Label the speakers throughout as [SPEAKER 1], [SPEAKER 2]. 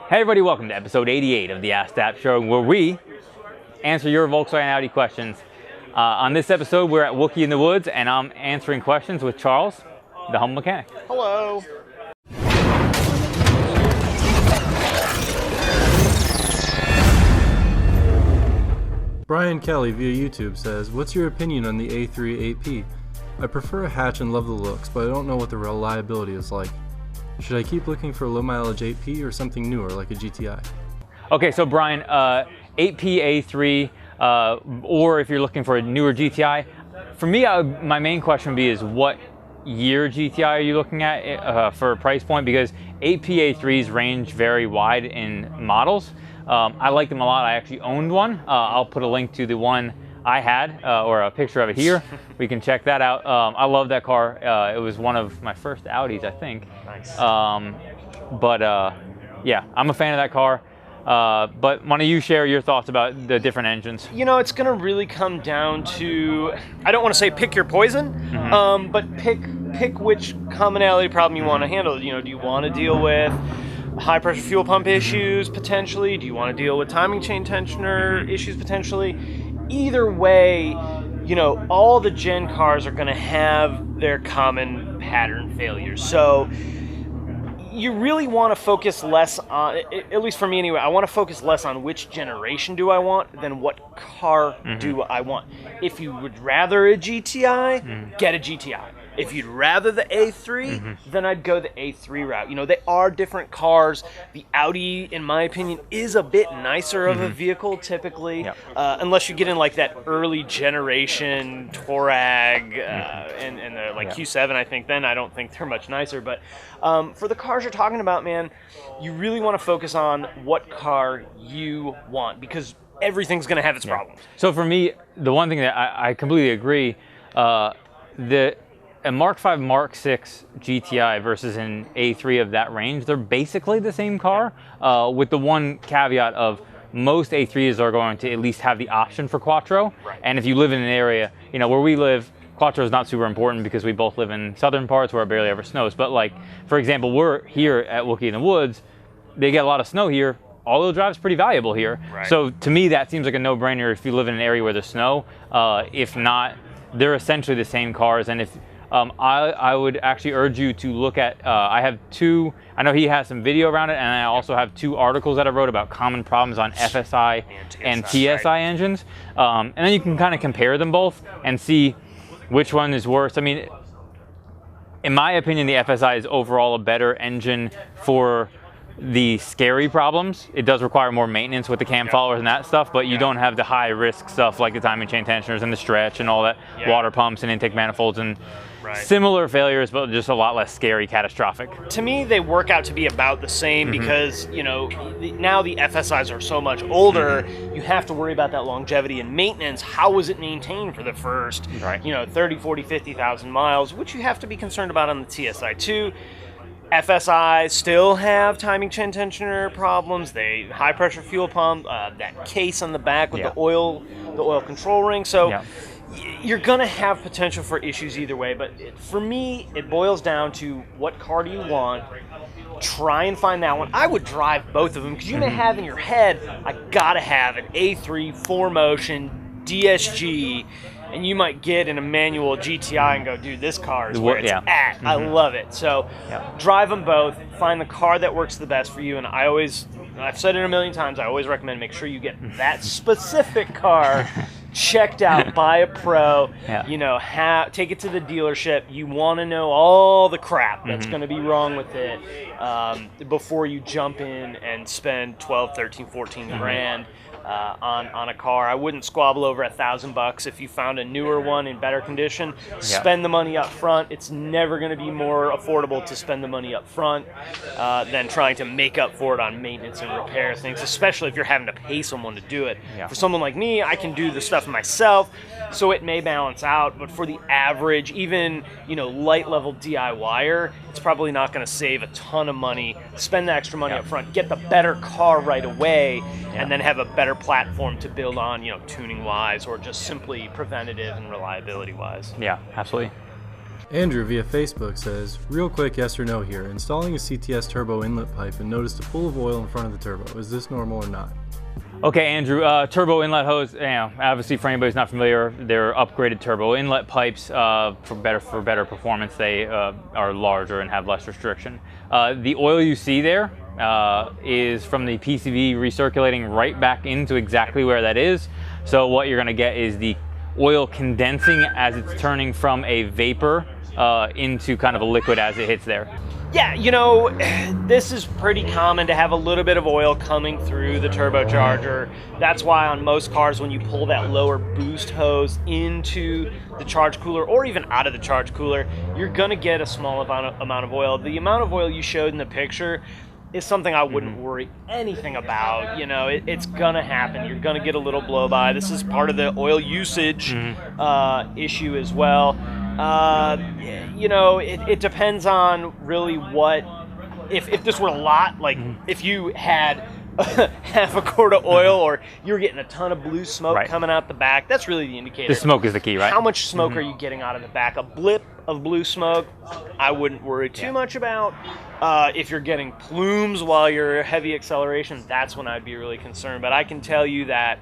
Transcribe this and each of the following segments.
[SPEAKER 1] Hey everybody, welcome to episode 88 of the Askdap show, where we answer your Volkswagen Audi questions. On this episode, we're at Wookie in the woods, and I'm answering questions with Charles, the humble mechanic.
[SPEAKER 2] Hello.
[SPEAKER 3] Brian Kelly via YouTube says, what's your opinion on the A3 8P? I prefer a hatch and love the looks, but I don't know what the reliability is like. Should I keep looking for a low mileage 8P or something newer like a GTI?
[SPEAKER 1] Okay, so Brian, 8P A3, or if you're looking for a newer GTI, for me, my main question would be is what year GTI are you looking at for a price point? Because 8P A3s range very wide in models. I like them a lot. I actually owned one. I'll put a link to the one I had, or a picture of it here. We can check that out. I love that car. It was one of my first Audis, I think.
[SPEAKER 2] Nice.
[SPEAKER 1] Yeah, I'm a fan of that car. But why don't you share your thoughts about the different engines?
[SPEAKER 2] You know, it's going to really come down to, I don't want to say pick your poison, but pick which commonality problem you want to handle. You know, do you want to deal with high pressure fuel pump issues potentially? Do you want to deal with timing chain tensioner issues potentially? Either way, you know, all the gen cars are going to have their common pattern failures. So you really want to focus less on, at least for me anyway, I want to focus less on which generation do I want than what car do I want. If you would rather a GTI, get a GTI. If you'd rather the A3, then I'd go the A3 route. You know, they are different cars. The Audi, in my opinion, is a bit nicer of a vehicle typically, unless you get in like that early generation Touareg and the like Q7, I think. Then I don't think they're much nicer. But for the cars you're talking about, man, you really want to focus on what car you want because everything's going to have its problems.
[SPEAKER 1] So for me, the one thing that I completely agree, a Mark V, Mark VI GTI versus an A3 of that range, they're basically the same car, with the one caveat of most A3s are going to at least have the option for Quattro.
[SPEAKER 2] Right.
[SPEAKER 1] And if you live in an area, you know, where we live, Quattro is not super important because we both live in southern parts where it barely ever snows. But like, for example, we're here at Wookie in the woods, they get a lot of snow here. All-wheel drive is pretty valuable here.
[SPEAKER 2] Right.
[SPEAKER 1] So to me, that seems like a no-brainer if you live in an area where there's snow. If not, they're essentially the same cars. And if I would actually urge you to look at, I have two, I know he has some video around it, and I also have two articles that I wrote about common problems on FSI and TSI engines. And then you can kind of compare them both and see which one is worse. I mean, in my opinion, the FSI is overall a better engine for the scary problems. It does require more maintenance with the cam followers and that stuff, but you don't have the high risk stuff like the timing chain tensioners and the stretch and all that, water pumps and intake manifolds and similar failures, but just a lot less scary, catastrophic.
[SPEAKER 2] To me, they work out to be about the same because, you know, now the FSIs are so much older, you have to worry about that longevity and maintenance. How was it maintained for the first, you know, 30, 40, 50,000 miles, which you have to be concerned about on the TSI too. FSI still have timing chain tensioner problems. They high pressure fuel pump, that case on the back with the oil control ring. So you're gonna have potential for issues either way. But for me, it boils down to what car do you want. Try and find that one. I would drive both of them because you may have in your head, I gotta have an A3 4Motion DSG. And you might get in a manual GTI and go, dude, this car is where it's at. I love it. So drive them both. Find the car that works the best for you. And I've said it a million times, I always recommend make sure you get that specific car checked out by a pro. You know, take it to the dealership. You want to know all the crap that's going to be wrong with it before you jump in and spend 12, 13, 14 grand. On a car. I wouldn't squabble over $1,000 if you found a newer one in better condition. Spend the money up front. It's never going to be more affordable to spend the money up front than trying to make up for it on maintenance and repair things, especially if you're having to pay someone to do it. For someone like me, I can do the stuff myself, so it may balance out, but for the average, even, you know, light level DIYer, it's probably not going to save a ton of money. Spend the extra money up front, get the better car right away, and then have a better platform to build on, you know, tuning wise or just simply preventative and reliability wise.
[SPEAKER 1] Yeah, absolutely.
[SPEAKER 3] Andrew via Facebook says, real quick yes or no here. Installing a CTS turbo inlet pipe and noticed a pool of oil in front of the turbo. Is this normal or not?
[SPEAKER 1] Okay, Andrew, turbo inlet hose, obviously for anybody who's not familiar, they're upgraded turbo inlet pipes for better performance. They are larger and have less restriction. The oil you see there is from the PCV recirculating right back into exactly where that is. So what you're gonna get is the oil condensing as it's turning from a vapor into kind of a liquid as it hits there.
[SPEAKER 2] Yeah, you know, this is pretty common to have a little bit of oil coming through the turbocharger. That's why on most cars, when you pull that lower boost hose into the charge cooler or even out of the charge cooler, you're gonna get a small amount of oil. The amount of oil you showed in the picture is something I wouldn't worry anything about. You know, it's gonna happen. You're gonna get a little blow by. This is part of the oil usage issue as well. You know, it depends on really what, if this were a lot, like if you had half a quart of oil or you're getting a ton of blue smoke coming out the back, that's really the indicator.
[SPEAKER 1] The smoke is the key, right?
[SPEAKER 2] How much smoke are you getting out of the back? A blip of blue smoke, I wouldn't worry too much about. If you're getting plumes while you're heavy acceleration, that's when I'd be really concerned. But I can tell you that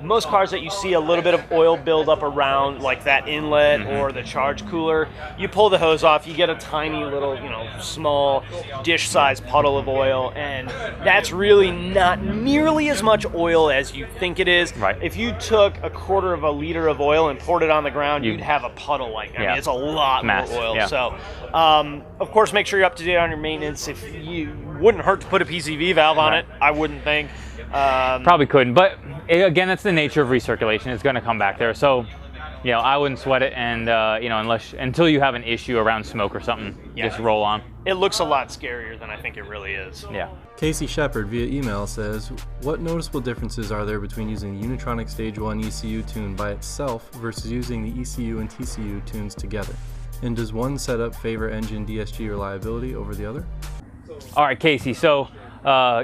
[SPEAKER 2] most cars that you see a little bit of oil build up around, like that inlet or the charge cooler, you pull the hose off, you get a tiny little, you know, small dish-sized puddle of oil, and that's really not nearly as much oil as you think it is.
[SPEAKER 1] Right.
[SPEAKER 2] If you took a quarter of a liter of oil and poured it on the ground, you'd have a puddle like, I mean, it's a lot more oil.
[SPEAKER 1] Yeah.
[SPEAKER 2] So, of course, make sure you're up to date on your maintenance. If you wouldn't hurt to put a PCV valve on it, I wouldn't think.
[SPEAKER 1] Probably couldn't, but again, that's the nature of recirculation. It's going to come back there. So, you know, I wouldn't sweat it, and you know, until you have an issue around smoke or something, just roll on.
[SPEAKER 2] It looks a lot scarier than I think it really is.
[SPEAKER 1] Yeah.
[SPEAKER 3] Casey Shepard via email says, what noticeable differences are there between using the Unitronic Stage 1 ECU tune by itself versus using the ECU and TCU tunes together? And does one setup favor engine DSG reliability over the other?
[SPEAKER 1] All right, Casey, so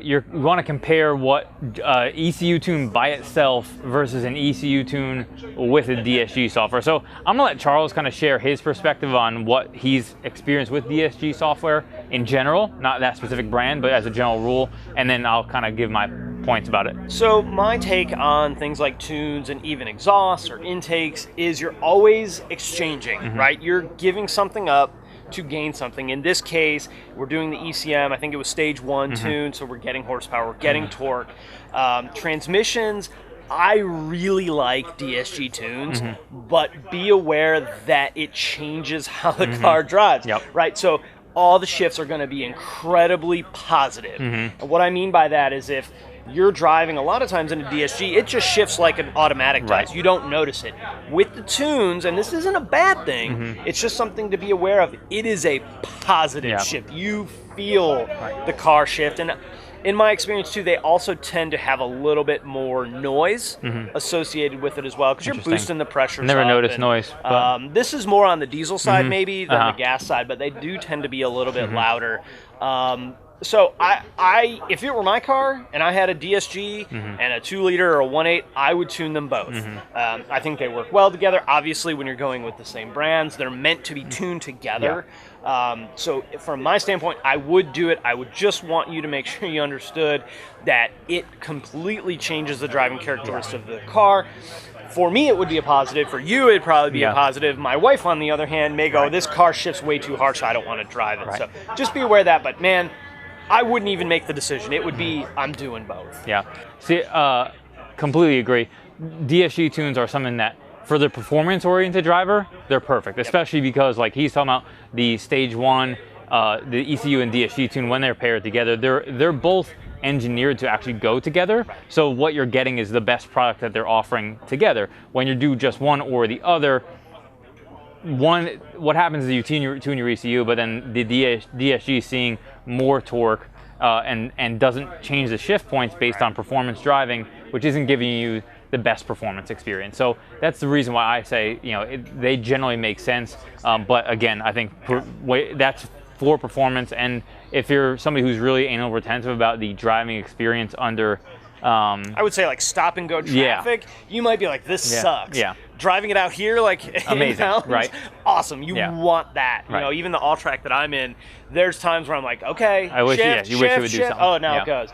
[SPEAKER 1] you want to compare what ECU tune by itself versus an ECU tune with a DSG software. So I'm going to let Charles kind of share his perspective on what he's experienced with DSG software in general, not that specific brand, but as a general rule, and then I'll kind of give my points about it.
[SPEAKER 2] So my take on things like tunes and even exhausts or intakes is you're always exchanging, right? You're giving something up to gain something. In this case, we're doing the ECM. I think it was stage 1 tune, so we're getting horsepower, we're getting torque. Transmissions, I really like DSG tunes, but be aware that it changes how the car drives, right? So all the shifts are going to be incredibly positive. And what I mean by that is if you're driving a lot of times in a DSG, it just shifts like an automatic does. You don't notice it. With the tunes, and this isn't a bad thing, it's just something to be aware of. It is a positive shift. You feel the car shift. And in my experience too, they also tend to have a little bit more noise associated with it as well, because you're boosting the pressure.
[SPEAKER 1] Never noticed noise. But
[SPEAKER 2] this is more on the diesel side maybe than the gas side, but they do tend to be a little bit louder. So I, if it were my car and I had a DSG and a 2-liter or a 1.8, I would tune them both. I think they work well together. Obviously, when you're going with the same brands, they're meant to be tuned together. So from my standpoint, I would do it. I would just want you to make sure you understood that it completely changes the driving characteristics of the car. For me, it would be a positive. For you, it'd probably be a positive. My wife, on the other hand, may go, this car shifts way too hard, so I don't want to drive it. So just be aware of that. But man, I wouldn't even make the decision. It would be, I'm doing both.
[SPEAKER 1] Yeah. See, completely agree. DSG tunes are something that, for the performance-oriented driver, they're perfect, especially because, like he's talking about, the Stage 1, the ECU and DSG tune, when they're paired together, they're both engineered to actually go together. So what you're getting is the best product that they're offering together. When you do just one or the other, what happens is you tune your ECU, but then the DSG seeing more torque and doesn't change the shift points based on performance driving, which isn't giving you the best performance experience. So that's the reason why I say, you know, they generally make sense. But again, I think that's for performance. And if you're somebody who's really anal retentive about the driving experience under,
[SPEAKER 2] I would say like stop and go traffic, you might be like, this sucks. driving it out here, like
[SPEAKER 1] amazing,
[SPEAKER 2] in mountains,
[SPEAKER 1] right?
[SPEAKER 2] Awesome. You want that. You know, even the all track that I'm in, there's times where I'm like, okay,
[SPEAKER 1] I wish,
[SPEAKER 2] shift,
[SPEAKER 1] you wish it would do something.
[SPEAKER 2] Oh, now it goes.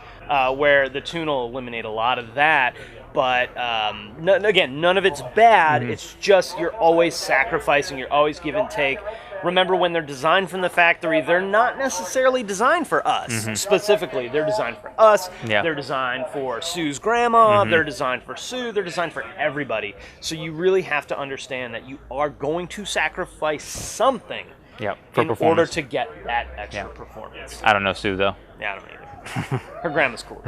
[SPEAKER 2] Where the tune will eliminate a lot of that. But again, none of it's bad. It's just you're always sacrificing. You're always give and take. Remember, when they're designed from the factory, they're not necessarily designed for us specifically. They're designed for us. They're designed for Sue's grandma. They're designed for Sue. They're designed for everybody. So you really have to understand that you are going to sacrifice something in order to get that extra performance.
[SPEAKER 1] I don't know Sue, though.
[SPEAKER 2] Yeah, I don't either. Her grandma's cool.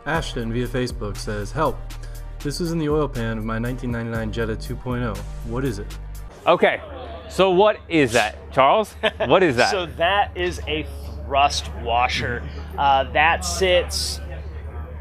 [SPEAKER 3] Ashton via Facebook says, help. This is in the oil pan of my 1999 Jetta 2.0. What is it?
[SPEAKER 1] Okay. So what is that, Charles? What is that?
[SPEAKER 2] So that is a thrust washer. That sits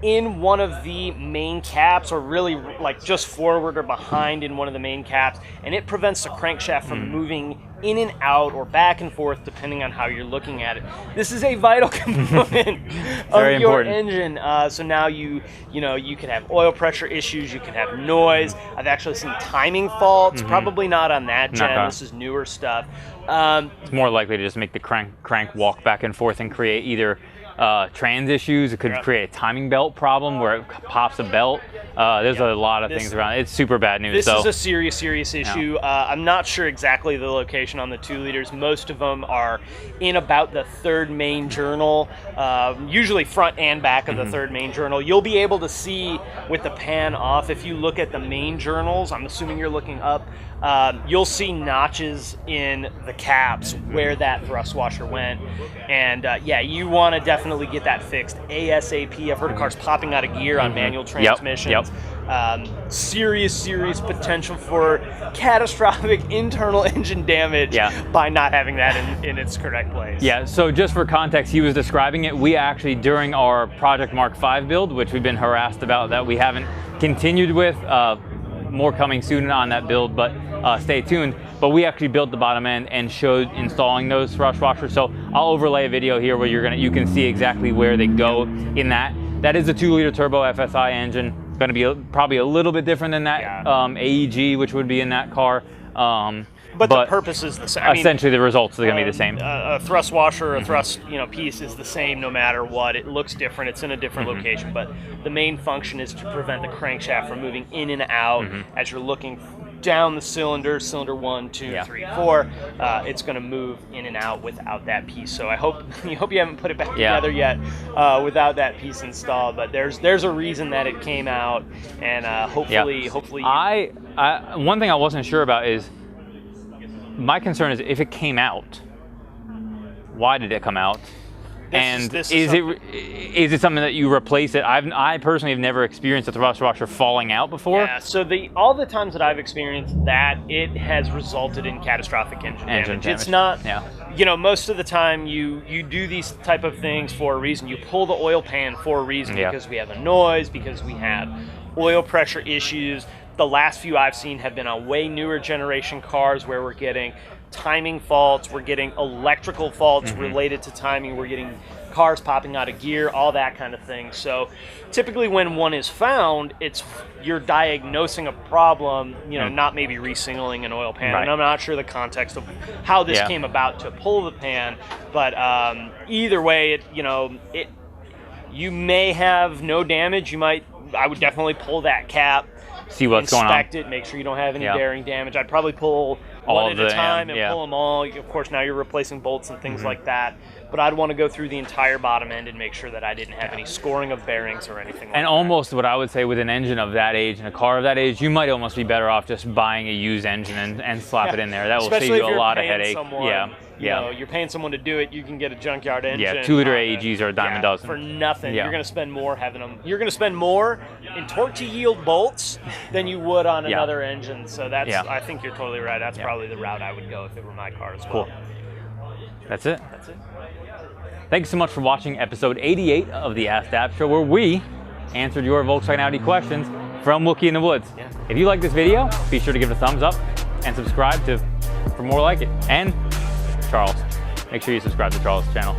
[SPEAKER 2] in one of the main caps, or really like just forward or behind in one of the main caps, and it prevents the crankshaft from moving in and out or back and forth depending on how you're looking at it. This is a vital component of your engine. So now you could have oil pressure issues, you can have noise. I've actually seen timing faults, probably not on that gen. This is newer stuff.
[SPEAKER 1] It's more likely to just make the crank walk back and forth and create either trans issues. It could create a timing belt problem where it pops a belt. There's a lot of things around it. It's super bad news.
[SPEAKER 2] This is a serious issue. I'm not sure exactly the location on the 2 liters. Most of them are in about the third main journal, usually front and back of the third main journal. You'll be able to see with the pan off, if you look at the main journals, I'm assuming you're looking up, you'll see notches in the caps where that thrust washer went. And yeah, you want to definitely get that fixed ASAP. I've heard of cars popping out of gear on manual transmissions. Serious potential for catastrophic internal engine damage by not having that in its correct place.
[SPEAKER 1] Yeah, so just for context, he was describing it. We actually, during our Project Mark V build, which we've been harassed about that we haven't continued with, more coming soon on that build, but stay tuned. But we actually built the bottom end and showed installing those thrust washers. So I'll overlay a video here where you can see exactly where they go in that. That is a 2-liter turbo FSI engine. Going to be probably a little bit different than that AEG, which would be in that car.
[SPEAKER 2] But the purpose is the same.
[SPEAKER 1] Essentially, the results are going to be the same.
[SPEAKER 2] A thrust washer, a thrust piece is the same no matter what. It looks different. It's in a different location, but the main function is to prevent the crankshaft from moving in and out as you're looking down the cylinder 1, 2, 3, 4. It's going to move in and out without that piece. So I hope you haven't put it back together yet without that piece installed. But there's a reason that it came out, and hopefully.
[SPEAKER 1] One thing I wasn't sure about is, my concern is if it came out, why did it come out? Is it something that you replace it? I personally have never experienced a thrust washer falling out before.
[SPEAKER 2] Yeah, so all the times that I've experienced that, it has resulted in catastrophic engine damage. It's not, most of the time you do these type of things for a reason. You pull the oil pan for a reason, because we have a noise, because we have oil pressure issues. The last few I've seen have been on way newer generation cars where we're getting timing faults, we're getting electrical faults related to timing, we're getting cars popping out of gear, all that kind of thing. So typically when one is found, you're diagnosing a problem, not maybe re-singling an oil pan. And I'm not sure the context of how this came about to pull the pan, but either way, you may have no damage. I would definitely pull that cap,
[SPEAKER 1] see what's going on,
[SPEAKER 2] inspect it, make sure you don't have any bearing damage. I'd probably pull one at a time and pull them all. Of course, now you're replacing bolts and things like that. But I'd want to go through the entire bottom end and make sure that I didn't have any scoring of bearings or anything like that.
[SPEAKER 1] And almost what I would say with an engine of that age and a car of that age, you might almost be better off just buying a used engine and slap it in there. That will save you a lot of headache.
[SPEAKER 2] You're paying someone to do it, you can get a junkyard engine.
[SPEAKER 1] Yeah, 2-liter AEGs are a dime a dozen.
[SPEAKER 2] For nothing. You're going to spend more having them. You're going to spend more in torque to yield bolts than you would on another engine. So I think you're totally right. That's probably the route I would go if it were my car as well.
[SPEAKER 1] Cool. That's it. Thanks so much for watching episode 88 of the Askdap Show, where we answered your Volkswagen Audi questions from Wookie in the Woods. If you like this video, be sure to give it a thumbs up and subscribe for more like it. And Charles, make sure you subscribe to Charles' channel.